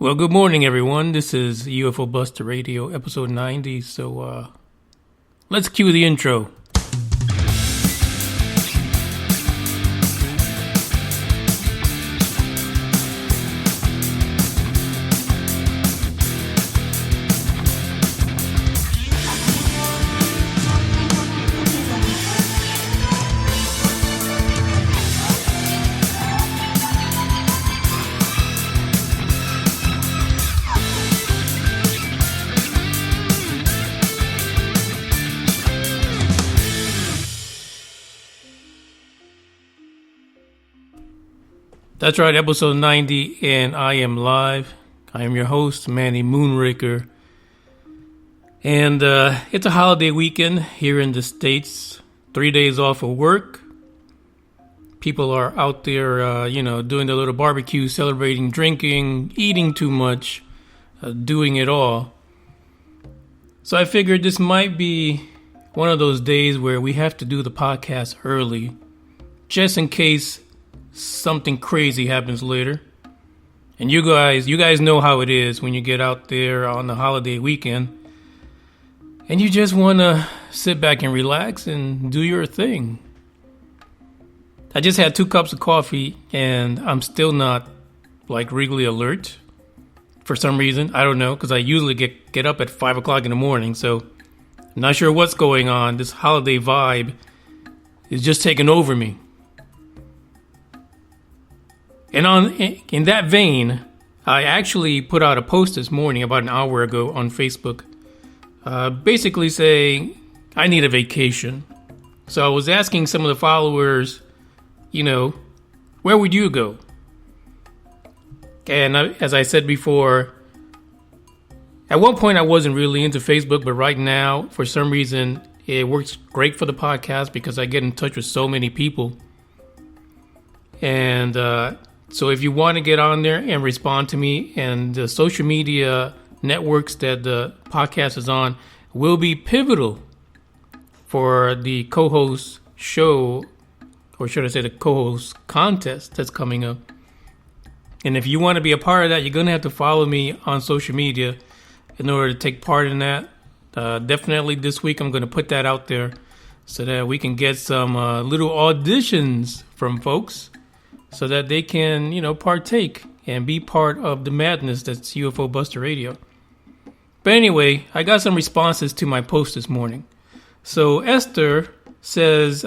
Well, good morning, everyone. This is UFO Buster Radio, episode 90. So, let's cue the intro. That's right, episode 90, and I am live. I am your host, Manny Moonraker. And it's a holiday weekend here in the States. 3 days off of work. People are out there, doing their little barbecue, celebrating, drinking, eating too much, doing it all. So I figured this might be one of those days where we have to do the podcast early, just in case something crazy happens later. And you guys know how it is when you get out there on the holiday weekend and you just want to sit back and relax and do your thing. I just had 2 cups of coffee and I'm still not really alert for some reason. I don't know, because I usually get up at 5 o'clock in the morning, so I'm not sure what's going on. This holiday vibe is just taking over me. And in that vein, I actually put out a post this morning about an hour ago on Facebook, basically saying I need a vacation. So I was asking some of the followers, where would you go? And as I said before, at one point I wasn't really into Facebook, but right now, for some reason, it works great for the podcast because I get in touch with so many people. And so if you want to get on there and respond to me, and the social media networks that the podcast is on will be pivotal for the co-host show, or should I say the co-host contest that's coming up. And if you want to be a part of that, you're going to have to follow me on social media in order to take part in that. Definitely this week I'm going to put that out there so that we can get some little auditions from folks, so that they can, partake and be part of the madness that's UFO Buster Radio. But anyway, I got some responses to my post this morning. So Esther says,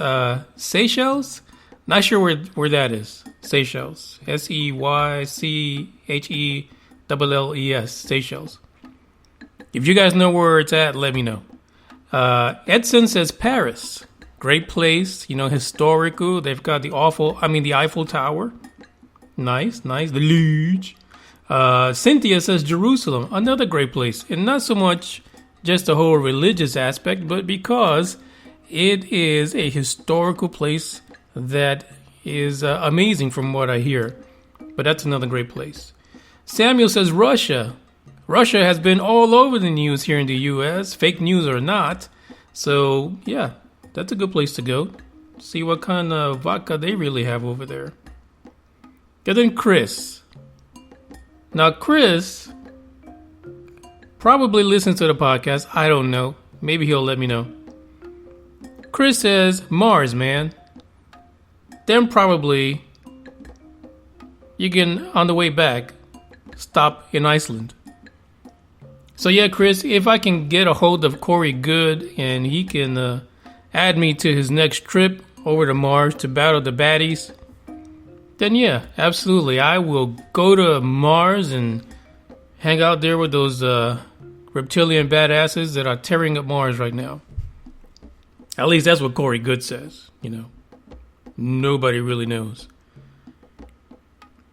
Seychelles? Not sure where that is. Seychelles. Seychelles. Seychelles. If you guys know where it's at, let me know. Edson says Paris. Great place, historical. They've got the Eiffel Tower. Nice. The Louvre. Cynthia says Jerusalem, another great place. And not so much just the whole religious aspect, but because it is a historical place that is amazing from what I hear. But that's another great place. Samuel says Russia. Russia has been all over the news here in the U.S., fake news or not. So, yeah. That's a good place to go. See what kind of vodka they really have over there. And then Chris. Now, Chris probably listens to the podcast. I don't know. Maybe he'll let me know. Chris says, Mars, man. Then probably you can, on the way back, stop in Iceland. So, yeah, Chris, if I can get a hold of Corey Good and he can add me to his next trip over to Mars to battle the baddies, then yeah, absolutely. I will go to Mars and hang out there with those reptilian badasses that are tearing up Mars right now. At least that's what Corey Good says, Nobody really knows.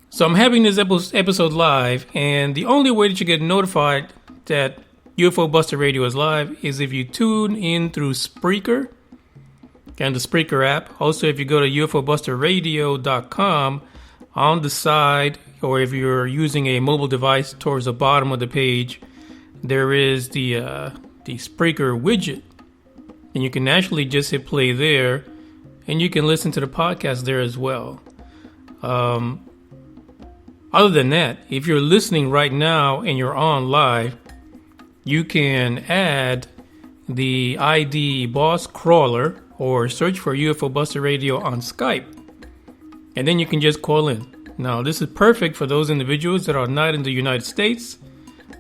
So I'm having this episode live, and the only way that you get notified that UFO Buster Radio is live is if you tune in through Spreaker and the Spreaker app. Also, if you go to ufobusterradio.com, on the side, or if you're using a mobile device, towards the bottom of the page, there is the Spreaker widget. And you can actually just hit play there, and you can listen to the podcast there as well. Other than that, if you're listening right now and you're on live, you can add the ID Boss Crawler or search for UFO Buster Radio on Skype. And then you can just call in. Now, this is perfect for those individuals that are not in the United States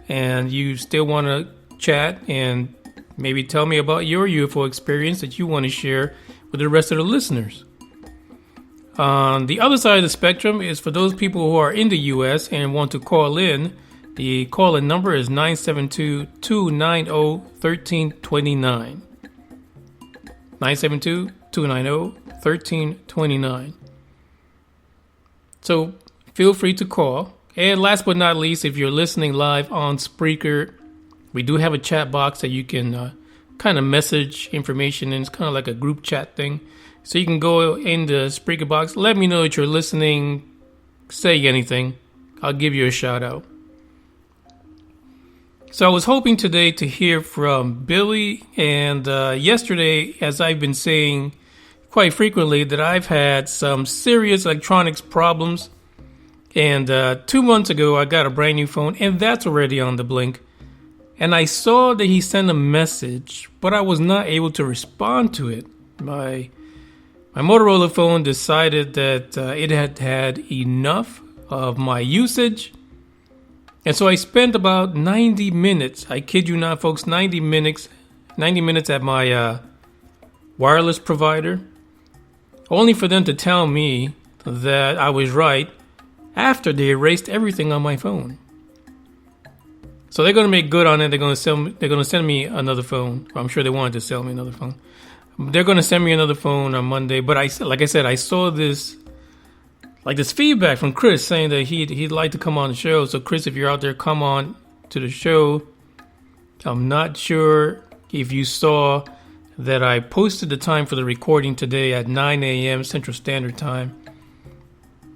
and you still want to chat and maybe tell me about your UFO experience that you want to share with the rest of the listeners. On the other side of the spectrum is for those people who are in the U.S. and want to call in. The call-in number is 972-290-1329. 972-290-1329. So feel free to call. And last but not least, if you're listening live on Spreaker, we do have a chat box that you can kind of message information in. It's kind of like a group chat thing. So you can go in the Spreaker box, let me know that you're listening, say anything. I'll give you a shout out. So I was hoping today to hear from Billy, and yesterday, as I've been saying quite frequently, that I've had some serious electronics problems. And 2 months ago, I got a brand new phone, and that's already on the blink. And I saw that he sent a message, but I was not able to respond to it. My Motorola phone decided that it had had enough of my usage. And so I spent about 90 minutes, I kid you not, folks, 90 minutes at my wireless provider, only for them to tell me that I was right after they erased everything on my phone. So they're going to make good on it. They're going to send me another phone. I'm sure they wanted to sell me another phone. They're going to send me another phone on Monday. But I saw this feedback from Chris saying that he'd like to come on the show. So Chris, if you're out there, come on to the show. I'm not sure if you saw that I posted the time for the recording today at 9 a.m. Central Standard Time.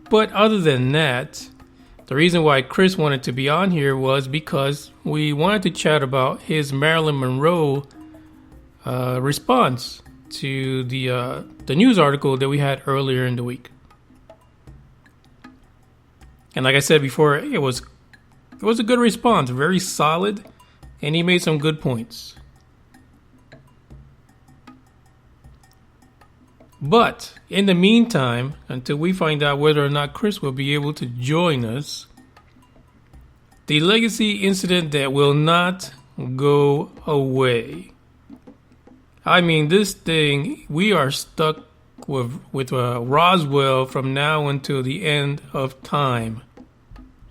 But other than that, the reason why Chris wanted to be on here was because we wanted to chat about his Marilyn Monroe response to the news article that we had earlier in the week. And like I said before, it was a good response, very solid, and he made some good points. But in the meantime, until we find out whether or not Chris will be able to join us, the legacy incident that will not go away. I mean, this thing, we are stuck with Roswell from now until the end of time.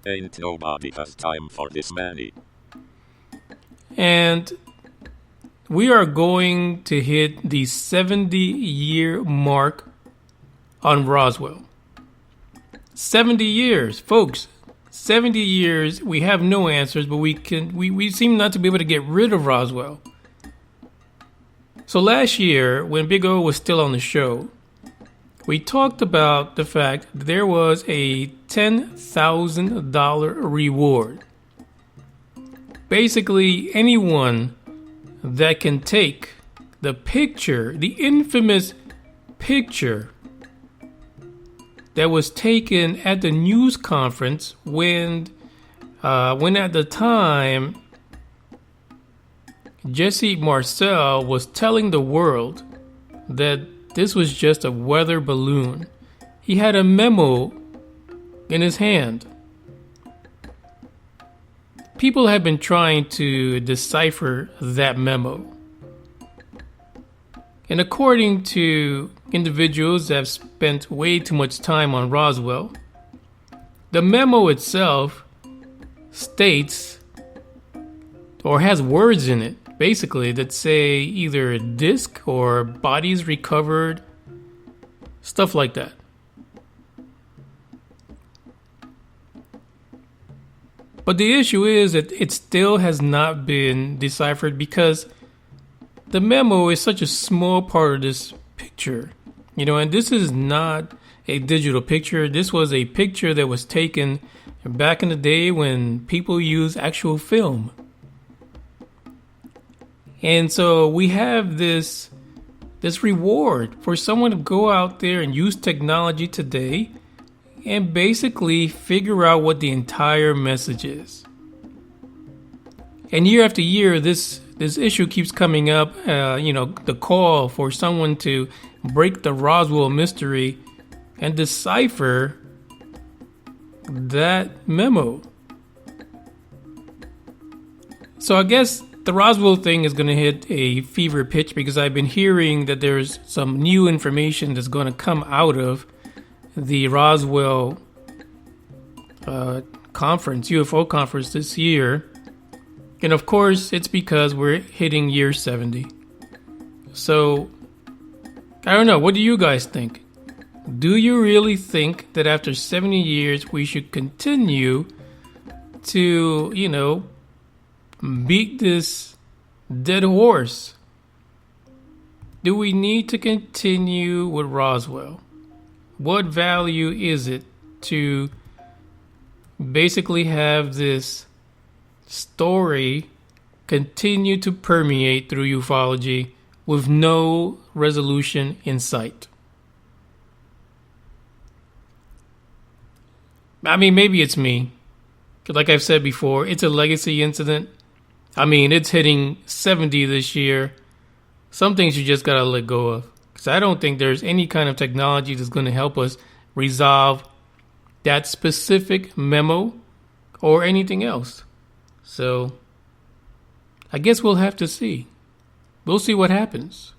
Ain't nobody has time for this, Manny. And we are going to hit the 70-year mark on Roswell. 70 years, folks. 70 years. We have no answers, but we seem not to be able to get rid of Roswell. So last year, when Big O was still on the show, we talked about the fact that there was a $10,000 reward. Basically, anyone that can take the picture, the infamous picture that was taken at the news conference when at the time Jesse Marcel was telling the world that this was just a weather balloon. He had a memo in his hand. People have been trying to decipher that memo. And according to individuals that have spent way too much time on Roswell, the memo itself states or has words in it, basically, that say either a disc or bodies recovered, stuff like that. But the issue is that it still has not been deciphered because the memo is such a small part of this picture. And this is not a digital picture. This was a picture that was taken back in the day when people used actual film. And so we have this reward for someone to go out there and use technology today and basically figure out what the entire message is. And year after year, this issue keeps coming up, the call for someone to break the Roswell mystery and decipher that memo. So I guess the Roswell thing is going to hit a fever pitch because I've been hearing that there's some new information that's going to come out of the Roswell conference, UFO conference this year. And of course, it's because we're hitting year 70. So, I don't know. What do you guys think? Do you really think that after 70 years, we should continue to, beat this dead horse? Do we need to continue with Roswell? What value is it to basically have this story continue to permeate through ufology with no resolution in sight? I mean, maybe it's me. Like I've said before, it's a legacy incident. I mean, it's hitting 70 this year. Some things you just gotta let go of. Because I don't think there's any kind of technology that's going to help us resolve that specific memo or anything else. So, I guess we'll have to see. We'll see what happens.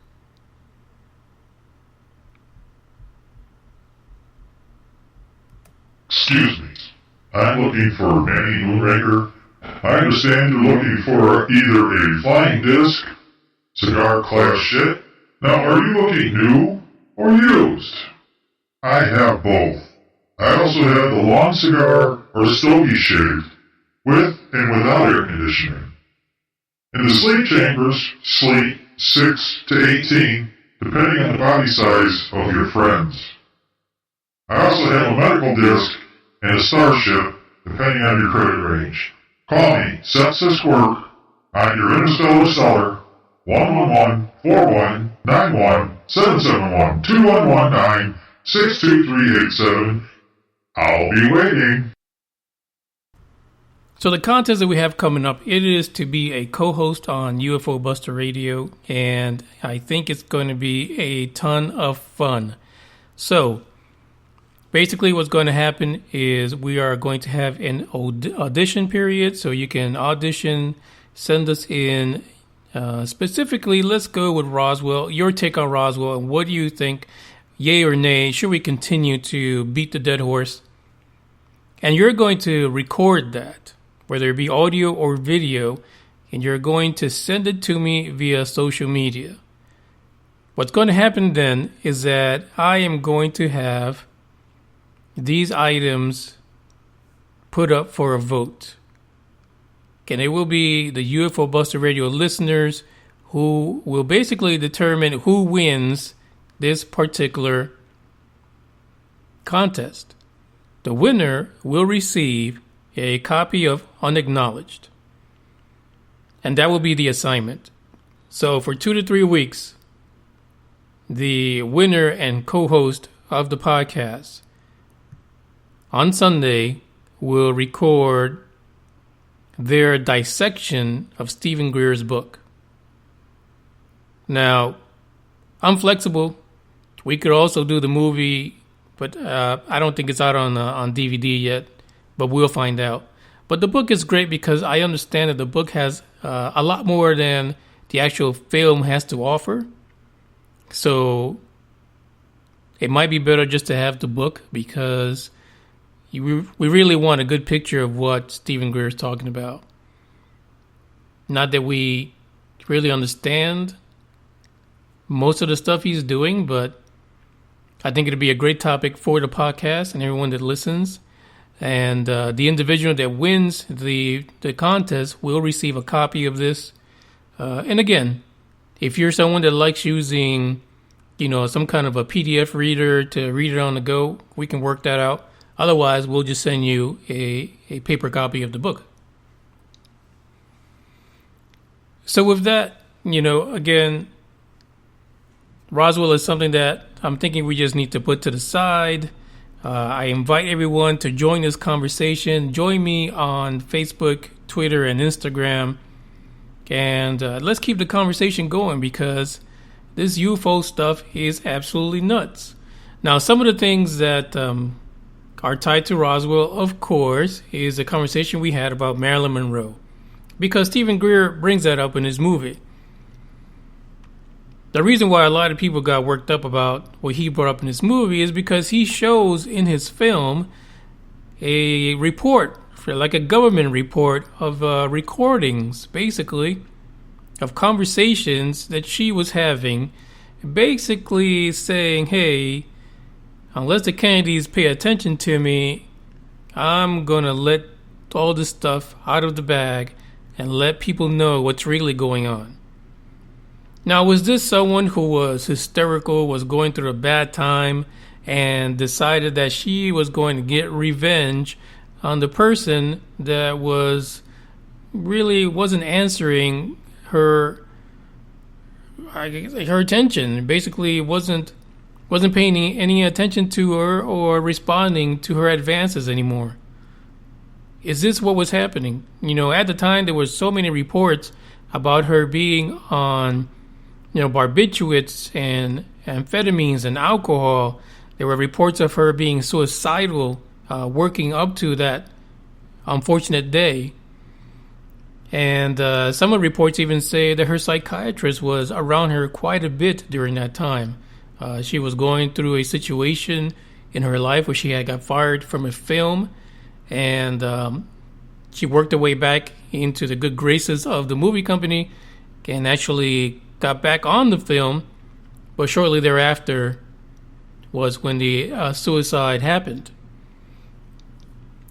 Excuse me. I'm looking for Manny Moonraker. I understand you're looking for either a flying disc, cigar class shit. Now, are you looking new or used? I have both. I also have the long cigar or stogie shaved, with and without air conditioning. In the sleep chambers, sleep 6 to 18, depending on the body size of your friends. I also have a medical disc and a starship, depending on your credit range. Call me, Census Work, on your interstellar stellar, 111-41-91-771-2119-62387. I'll be waiting. So the contest that we have coming up, it is to be a co-host on UFO Buster Radio, and I think it's going to be a ton of fun. So basically what's going to happen is we are going to have an audition period, so you can audition, send us in. Specifically, let's go with Roswell. Your take on Roswell, and what do you think, yay or nay? Should we continue to beat the dead horse? And you're going to record that, whether it be audio or video, and you're going to send it to me via social media. What's going to happen then is that I am going to have these items put up for a vote. And it will be the UFO Buster Radio listeners who will basically determine who wins this particular contest. The winner will receive a copy of Unacknowledged. And that will be the assignment. So for 2 to 3 weeks, the winner and co-host of the podcast on Sunday will record their dissection of Stephen Greer's book. Now, I'm flexible. We could also do the movie, but I don't think it's out on DVD yet, but we'll find out. But the book is great because I understand that the book has a lot more than the actual film has to offer. So it might be better just to have the book because we really want a good picture of what Stephen Greer is talking about. Not that we really understand most of the stuff he's doing, but I think it'd be a great topic for the podcast and everyone that listens. And the individual that wins the contest will receive a copy of this. And again, if you're someone that likes using, some kind of a PDF reader to read it on the go, we can work that out. Otherwise, we'll just send you a paper copy of the book. So with that, again, Roswell is something that I'm thinking we just need to put to the side. I invite everyone to join this conversation. Join me on Facebook, Twitter, and Instagram. And let's keep the conversation going because this UFO stuff is absolutely nuts. Now, some of the things that are tied to Roswell, of course, is a conversation we had about Marilyn Monroe. Because Stephen Greer brings that up in his movie. The reason why a lot of people got worked up about what he brought up in his movie is because he shows in his film a report, like a government report of recordings, basically, of conversations that she was having, basically saying, hey, unless the Kennedys pay attention to me, I'm going to let all this stuff out of the bag and let people know what's really going on. Now, was this someone who was hysterical, was going through a bad time, and decided that she was going to get revenge on the person that really wasn't answering her attention, basically wasn't paying any attention to her or responding to her advances anymore? Is this what was happening? At the time, there were so many reports about her being on, barbiturates and amphetamines and alcohol. There were reports of her being suicidal, working up to that unfortunate day. And some of the reports even say that her psychiatrist was around her quite a bit during that time. She was going through a situation in her life where she had got fired from a film, and she worked her way back into the good graces of the movie company and actually got back on the film, but shortly thereafter was when the suicide happened.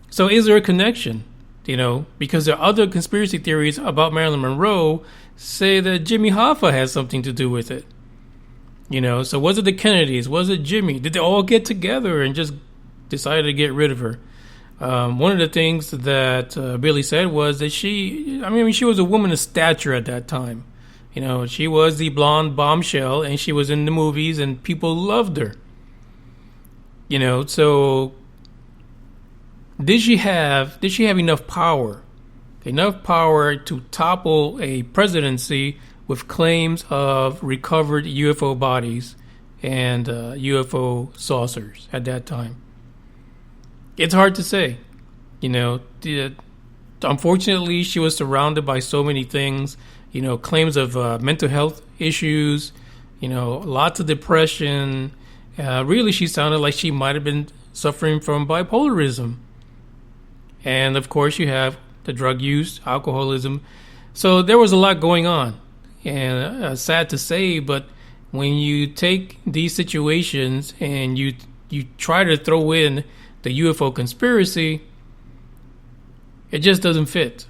So is there a connection? Because there are other conspiracy theories about Marilyn Monroe say that Jimmy Hoffa has something to do with it. So was it the Kennedys? Was it Jimmy? Did they all get together and just decided to get rid of her? One of the things that Billy said was that she was a woman of stature at that time. She was the blonde bombshell, and she was in the movies, and people loved her. So did she have enough power to topple a presidency with claims of recovered UFO bodies and UFO saucers at that time? It's hard to say. Unfortunately, she was surrounded by so many things, claims of mental health issues, lots of depression. Really, she sounded like she might have been suffering from bipolarism. And, of course, you have the drug use, alcoholism. So there was a lot going on. And sad to say, but when you take these situations and you try to throw in the UFO conspiracy, it just doesn't fit,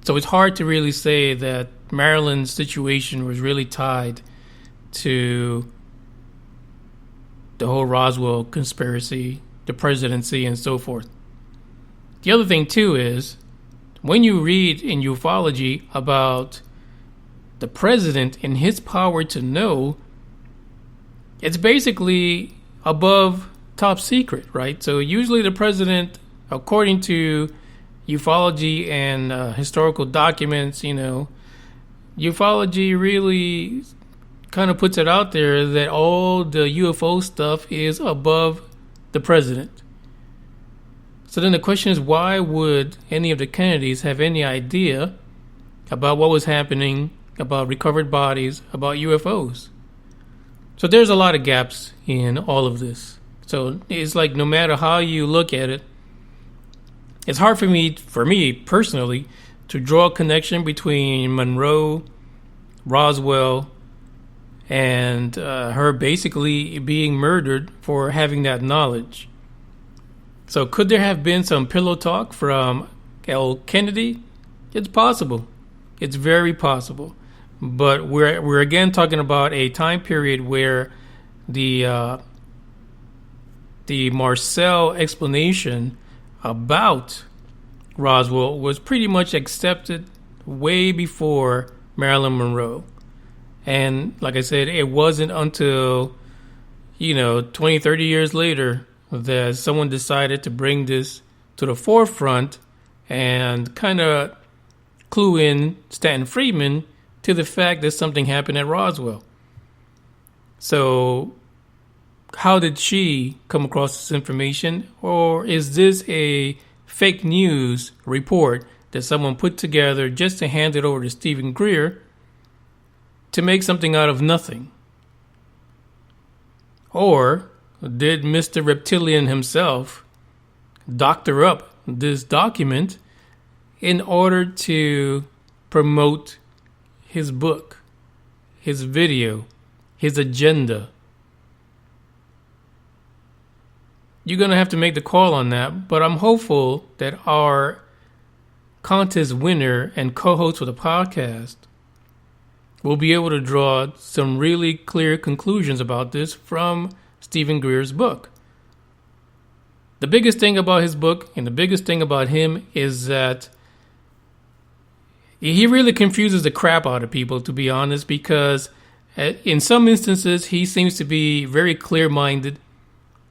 So it's hard to really say that Marilyn's situation was really tied to the whole Roswell conspiracy, the presidency, and so forth. The other thing, too, is when you read in ufology about the president and his power to know, it's basically above top secret, right? So usually the president, according to ufology and historical documents, ufology really kind of puts it out there that all the UFO stuff is above the president. So then the question is, why would any of the Kennedys have any idea about what was happening, about recovered bodies, about UFOs? So there's a lot of gaps in all of this. So it's like no matter how you look at it, it's hard for me personally, to draw a connection between Monroe, Roswell, and her basically being murdered for having that knowledge. So could there have been some pillow talk from L. Kennedy? It's possible. It's very possible. But we're again talking about a time period where the Marcel explanation about Roswell was pretty much accepted way before Marilyn Monroe. And like I said, it wasn't until 20, 30 years later, that someone decided to bring this to the forefront and kind of clue in Stanton Friedman to the fact that something happened at Roswell. So how did she come across this information? Or is this a fake news report that someone put together just to hand it over to Stephen Greer to make something out of nothing? Or did Mr. Reptilian himself doctor up this document in order to promote his book, his video, his agenda? You're going to have to make the call on that, but I'm hopeful that our contest winner and co-host for the podcast will be able to draw some really clear conclusions about this from Stephen Greer's book. The biggest thing about his book and the biggest thing about him is that he really confuses the crap out of people, to be honest, because in some instances he seems to be very clear-minded.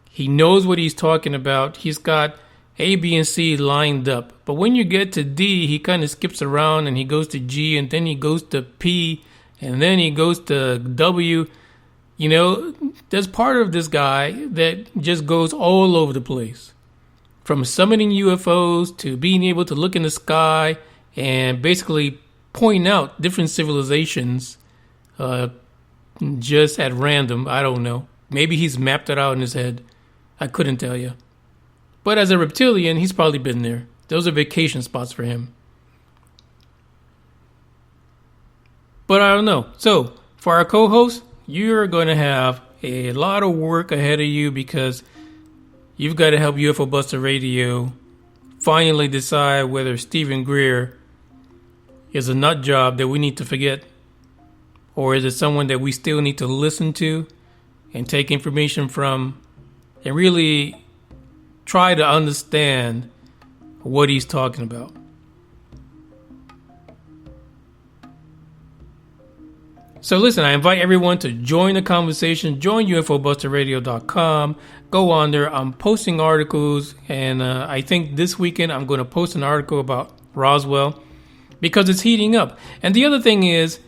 He knows what he's talking about. He's got A, B, and C lined up. But when you get to D, he kind of skips around and he goes to G and then he goes to P and then he goes to W. There's part of this guy that just goes all over the place. From summoning UFOs to being able to look in the sky and basically point out different civilizations just at random. I don't know. Maybe he's mapped it out in his head. I couldn't tell you. But as a reptilian, he's probably been there. Those are vacation spots for him. But I don't know. So, for our co-host, you're going to have a lot of work ahead of you because you've got to help UFO Buster Radio finally decide whether Stephen Greer is a nut job that we need to forget, or is it someone that we still need to listen to and take information from and really try to understand what he's talking about. So listen, I invite everyone to join the conversation. Join UFOBusterRadio.com. Go on there. I'm posting articles, and I think this weekend I'm going to post an article about Roswell because it's heating up. And the other thing is,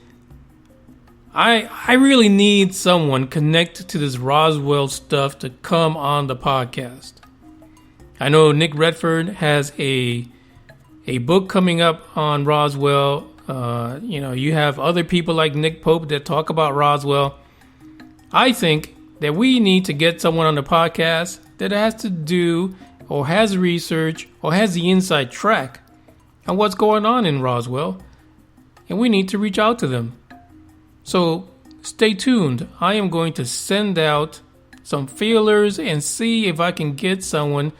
I really need someone connected to this Roswell stuff to come on the podcast. I know Nick Redford has a book coming up on Roswell. You have other people like Nick Pope that talk about Roswell. I think that we need to get someone on the podcast that has to do or has research or has the inside track on what's going on in Roswell. And we need to reach out to them. So stay tuned. I am going to send out some feelers and see if I can get someone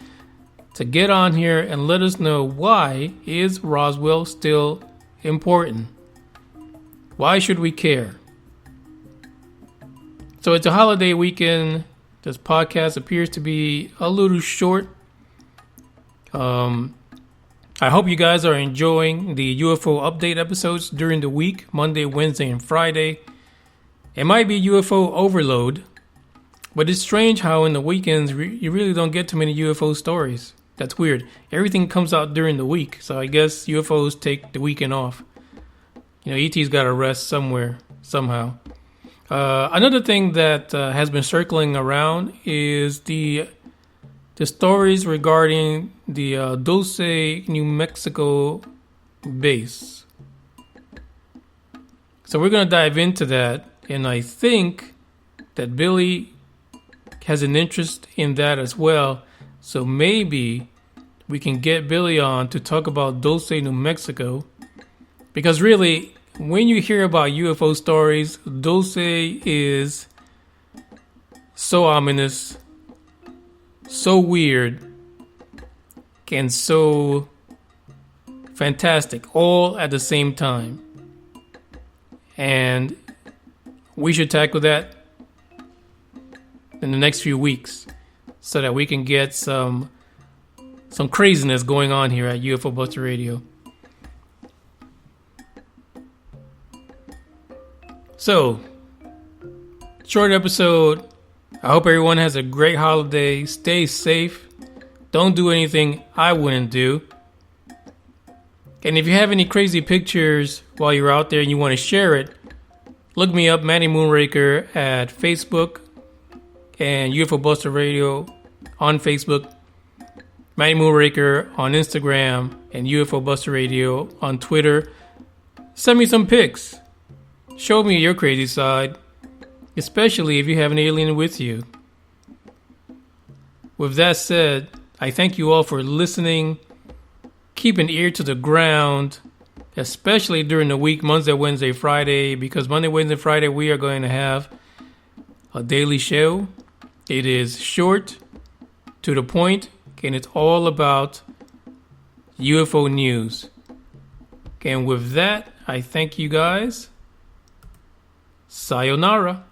to get on here and let us know why is Roswell still important. Why should we care? So it's a holiday weekend. This podcast appears to be a little short. I hope you guys are enjoying the UFO update episodes during the week, Monday, Wednesday, and Friday. It might be UFO overload, but it's strange how in the weekends you really don't get too many UFO stories. That's weird. Everything comes out during the week, so I guess UFOs take the weekend off. ET's got to rest somewhere, somehow. Another thing that has been circling around is the stories regarding the Dulce, New Mexico base. So we're going to dive into that, and I think that Billy has an interest in that as well. So maybe we can get Billy on to talk about Dulce, New Mexico. Because really, when you hear about UFO stories, Dulce is so ominous, so weird, and so fantastic, all at the same time. And we should tackle that in the next few weeks so that we can get some craziness going on here at UFO Buster Radio. So, short episode, I hope everyone has a great holiday. Stay safe. Don't do anything I wouldn't do. And if you have any crazy pictures while you're out there and you want to share it, look me up, Manny Moonraker, at Facebook and UFO Buster Radio on Facebook, Manny Moonraker on Instagram, and UFO Buster Radio on Twitter. Send me some pics. Show me your crazy side, especially if you have an alien with you. With that said, I thank you all for listening. Keep an ear to the ground, especially during the week, Monday, Wednesday, Friday, because Monday, Wednesday, Friday, we are going to have a daily show. It is short, to the point, and it's all about UFO news. And with that, I thank you guys. Sayonara.